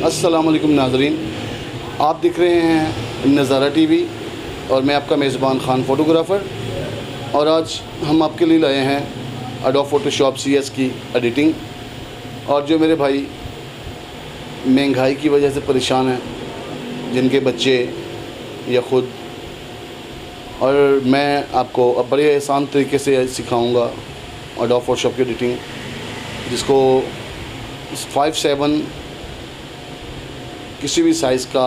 अस्सलाम वालेकुम नाज़रीन, आप देख रहे हैं नज़ारा टीवी और मैं आपका मेज़बान ख़ान फ़ोटोग्राफ़र। और आज हम आपके लिए लाए हैं एडोब फ़ोटोशॉप CS की एडिटिंग। और जो मेरे भाई महंगाई की वजह से परेशान हैं, जिनके बच्चे या ख़ुद, और मैं आपको अब बड़े आसान तरीके से सिखाऊंगा एडोब फ़ोटोशॉप की एडिटिंग, जिसको 5:7 किसी भी साइज़ का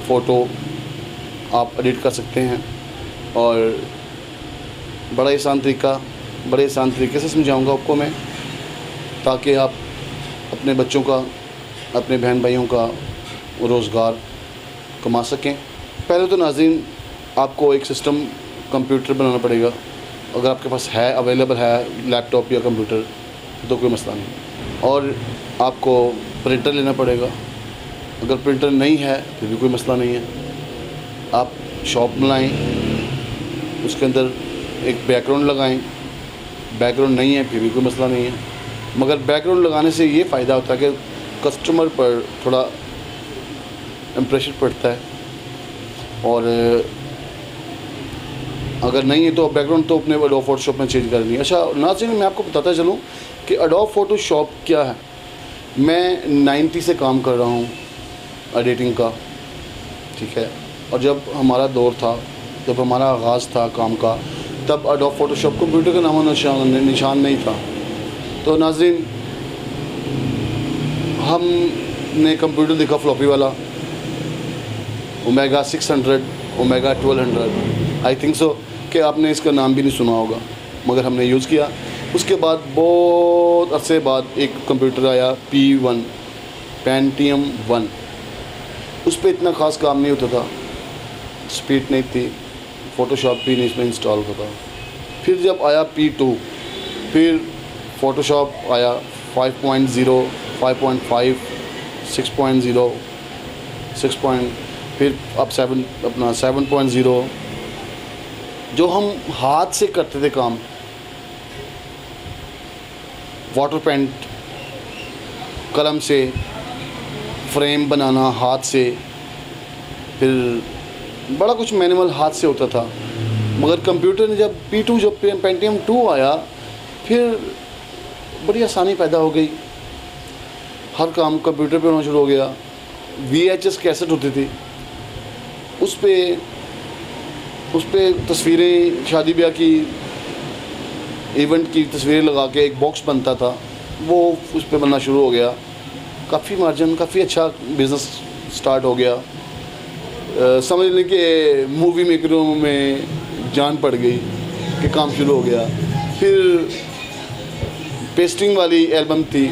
फ़ोटो आप एडिट कर सकते हैं। और बड़े आसान तरीके से समझाऊंगा आपको मैं, ताकि आप अपने बच्चों का, अपने बहन भाइयों का रोज़गार कमा सकें। पहले तो नाज़रीन, आपको एक सिस्टम कंप्यूटर बनाना पड़ेगा। अगर आपके पास है, अवेलेबल है लैपटॉप या कंप्यूटर, तो कोई मसला नहीं। और आपको प्रिंटर लेना पड़ेगा। अगर प्रिंटर नहीं है फिर भी कोई मसला नहीं है। आप शॉप बनाएं, उसके अंदर एक बैकग्राउंड लगाएं। बैकग्राउंड नहीं है फिर भी कोई मसला नहीं है, मगर बैकग्राउंड लगाने से ये फ़ायदा होता है कि कस्टमर पर थोड़ा इम्प्रेशन पड़ता है। और अगर नहीं है तो बैकग्राउंड तो अपने एडोब फ़ोटोशॉप में चेंज करनी है। अच्छा नाज़रीन, मैं आपको बताता चलूँ कि एडोब फ़ोटोशॉप क्या है। मैं 90 से काम कर रहा हूँ एडिटिंग का, ठीक है। और जब हमारा दौर था, जब हमारा आगाज़ था काम का, तब एडोब फ़ोटोशॉप कंप्यूटर का नामो निशान नहीं था। तो नाज़रीन, हमने कंप्यूटर देखा फ्लॉपी वाला, omega 600, omega 1200, I think so कि आपने इसका नाम भी नहीं सुना होगा, मगर हमने यूज़ किया। उसके बाद बहुत अरसे बाद एक कंप्यूटर आया P1, पेंटियम 1। उस पर इतना ख़ास काम नहीं होता था, स्पीड नहीं थी, फ़ोटोशॉप भी नहीं इसमें इंस्टॉल होता था। फिर जब आया P2, फिर फ़ोटोशॉप आया 5.0, 5.5, 6.0, 6. फिर अब 7.0। जो हम हाथ से करते थे काम, वाटर पेंट, कलम से फ्रेम बनाना हाथ से, फिर बड़ा कुछ मैनुअल हाथ से होता था। मगर कंप्यूटर ने जब P2, जब पेंटियम 2 आया, फिर बड़ी आसानी पैदा हो गई। हर काम कंप्यूटर पे होना शुरू हो गया। VHS कैसेट होती थी, उस पे तस्वीरें, शादी ब्याह की, इवेंट की तस्वीरें लगा के एक बॉक्स बनता था, वो उस पे बनना शुरू हो गया। काफ़ी मार्जिन, काफ़ी अच्छा बिज़नेस स्टार्ट हो गया। समझ लें कि मूवी मेकरों में जान पड़ गई कि काम शुरू हो गया। फिर पेस्टिंग वाली एल्बम थी,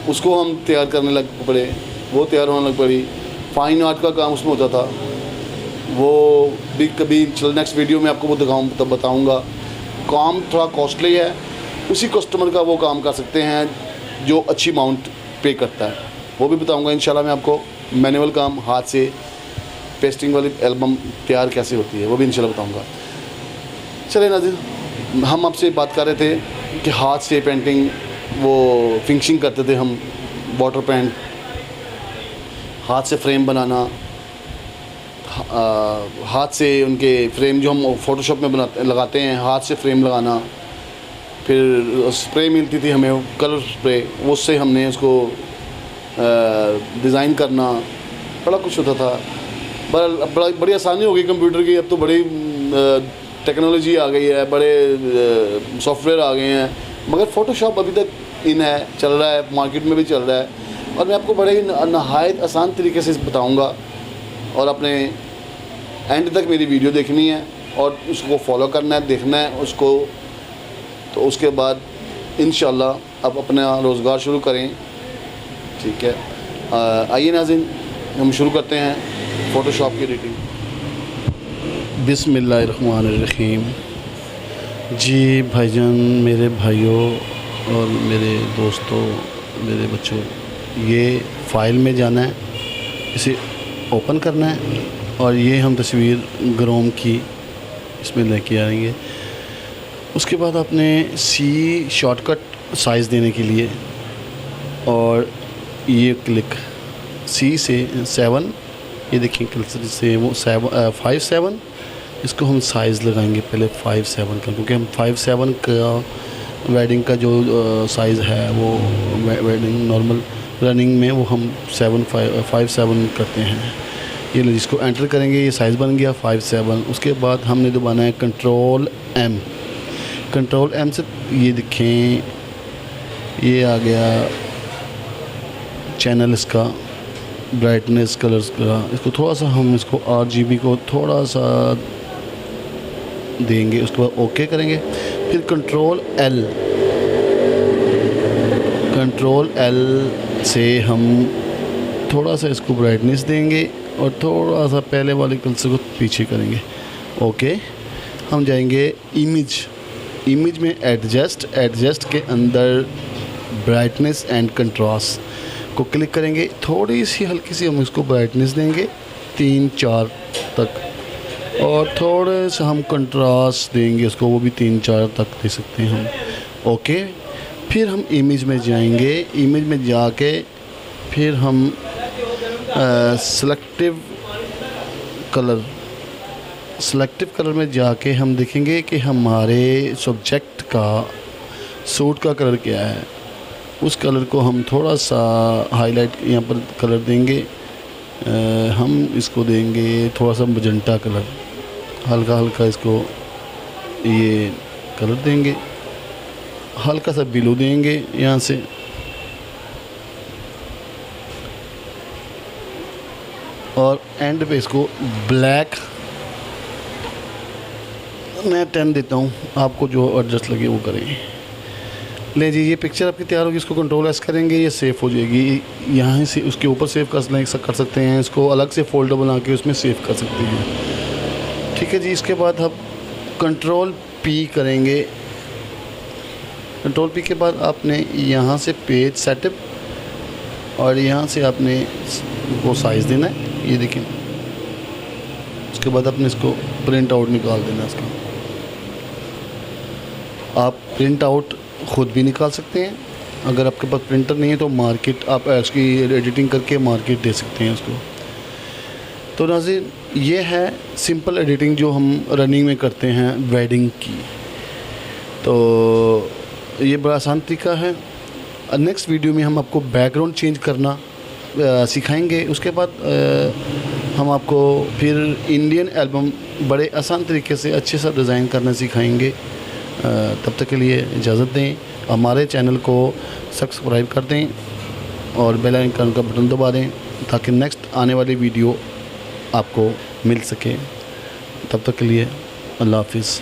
उसको हम तैयार करने लग पड़े, वो तैयार होने लग पड़ी। फ़ाइन आर्ट का काम उसमें होता था, वो भी कभी नेक्स्ट वीडियो में आपको वो दिखाऊँ, तब बताऊँगा। काम थोड़ा कॉस्टली है, उसी कस्टमर का वो काम कर सकते हैं जो अच्छी अमाउंट पे करता है, वो भी बताऊँगा इंशाल्लाह। मैं आपको मैनुअल काम, हाथ से पेस्टिंग वाली एल्बम तैयार कैसे होती है, वो भी इंशाल्लाह बताऊँगा। चलिए नाज़रीन, हम आपसे बात कर रहे थे कि हाथ से पेंटिंग, वो फिनिशिंग करते थे हम, वाटर पेंट, हाथ से फ्रेम बनाना, हाथ से उनके फ्रेम जो हम फ़ोटोशॉप में लगाते हैं, हाथ से फ्रेम लगाना। फिर स्प्रे मिलती थी हमें, कलर स्प्रे, उससे हमने उसको डिज़ाइन करना, बड़ा कुछ होता था। बड़ी आसानी हो गई कंप्यूटर की। अब तो बड़ी टेक्नोलॉजी आ गई है, बड़े सॉफ्टवेयर आ गए हैं, मगर फ़ोटोशॉप अभी तक इन है, चल रहा है, मार्केट में भी चल रहा है। और मैं आपको बड़े नहायत आसान तरीके से बताऊँगा, और अपने एंड तक मेरी वीडियो देखनी है और उसको फॉलो करना है, देखना है उसको। तो उसके बाद इंशाल्लाह अब अपना रोज़गार शुरू करें, ठीक है। आइए नाज़रीन, हम शुरू करते हैं फ़ोटोशॉप की एडिटिंग। बिस्मिल्लाहिर्रहमानिर्रहीम। जी भाईजान, मेरे भाइयों और मेरे दोस्तों, मेरे बच्चों, ये फ़ाइल में जाना है, इसे ओपन करना है, और ये हम तस्वीर ग्रोम की इसमें लेके आएंगे। उसके बाद आपने C शॉर्टकट साइज़ देने के लिए, और ये क्लिक सी से 7, ये देखिए कलर से वो 5-7, इसको हम साइज़ लगाएंगे पहले 5-7 का, क्योंकि हम 5-7 का वेडिंग का जो साइज़ है वो वेडिंग नॉर्मल रनिंग में वो हम 5-7 करते हैं। ये लो, जिसको एंटर करेंगे ये साइज़ बन गया 5-7। उसके बाद हमने दबाना है कंट्रोल M। कंट्रोल M से ये देखें ये आ गया चैनल इसका, ब्राइटनेस कलर्स का। इसको थोड़ा सा हम इसको RGB को थोड़ा सा देंगे, उसके बाद ओके करेंगे। फिर कंट्रोल L से हम थोड़ा सा इसको ब्राइटनेस देंगे और थोड़ा सा पहले वाले कलर को पीछे करेंगे। ओके, हम जाएंगे इमेज में एडजस्ट के अंदर ब्राइटनेस एंड कंट्रास्ट को क्लिक करेंगे। थोड़ी सी हल्की सी हम इसको ब्राइटनेस देंगे 3-4 तक, और थोड़े से हम कंट्रास्ट देंगे उसको, वो भी 3-4 तक दे सकते हैं हम। ओके, फिर हम इमेज में जाएंगे। इमेज में जाके फिर हम सेलेक्टिव कलर में जाके हम देखेंगे कि हमारे सब्जेक्ट का सूट का कलर क्या है। उस कलर को हम थोड़ा सा हाईलाइट यहाँ पर कलर देंगे। हम इसको देंगे थोड़ा सा मजेंटा कलर, हल्का इसको ये कलर देंगे, हल्का सा ब्लू देंगे यहाँ से। और एंड पे इसको ब्लैक मैं 10 देता हूँ, आपको जो एडजस्ट लगे वो करें। ले जी, ये पिक्चर आपकी तैयार होगी। इसको कंट्रोल S करेंगे, ये सेव हो जाएगी। यहाँ से उसके ऊपर सेव कर सकते हैं, इसको अलग से फोल्डर बना के उसमें सेव कर सकते हैं। ठीक है जी, इसके बाद हम कंट्रोल P करेंगे। कंट्रोल P के बाद आपने यहाँ से पेज सेटअप और यहाँ से आपने वो साइज़ देना है, ये देखें। उसके बाद आपने इसको प्रिंट आउट निकाल देना है इसका। आप प्रिंट आउट ख़ुद भी निकाल सकते हैं, अगर आपके पास प्रिंटर नहीं है तो मार्केट आप इसकी एडिटिंग करके मार्केट दे सकते हैं उसको। तो नाज़रीन, ये है सिंपल एडिटिंग जो हम रनिंग में करते हैं वेडिंग की। तो ये बड़ा आसान तरीका है। नेक्स्ट वीडियो में हम आपको बैकग्राउंड चेंज करना सिखाएंगे। उसके बाद हम आपको फिर इंडियन एल्बम बड़े आसान तरीके से अच्छे सा डिज़ाइन करना सिखाएंगे। तब तक के लिए इजाज़त दें। हमारे चैनल को सब्सक्राइब कर दें और बेल आइकन का बटन दबा दें ताकि नेक्स्ट आने वाली वीडियो आपको मिल सके। तब तक के लिए अल्लाह हाफिज़।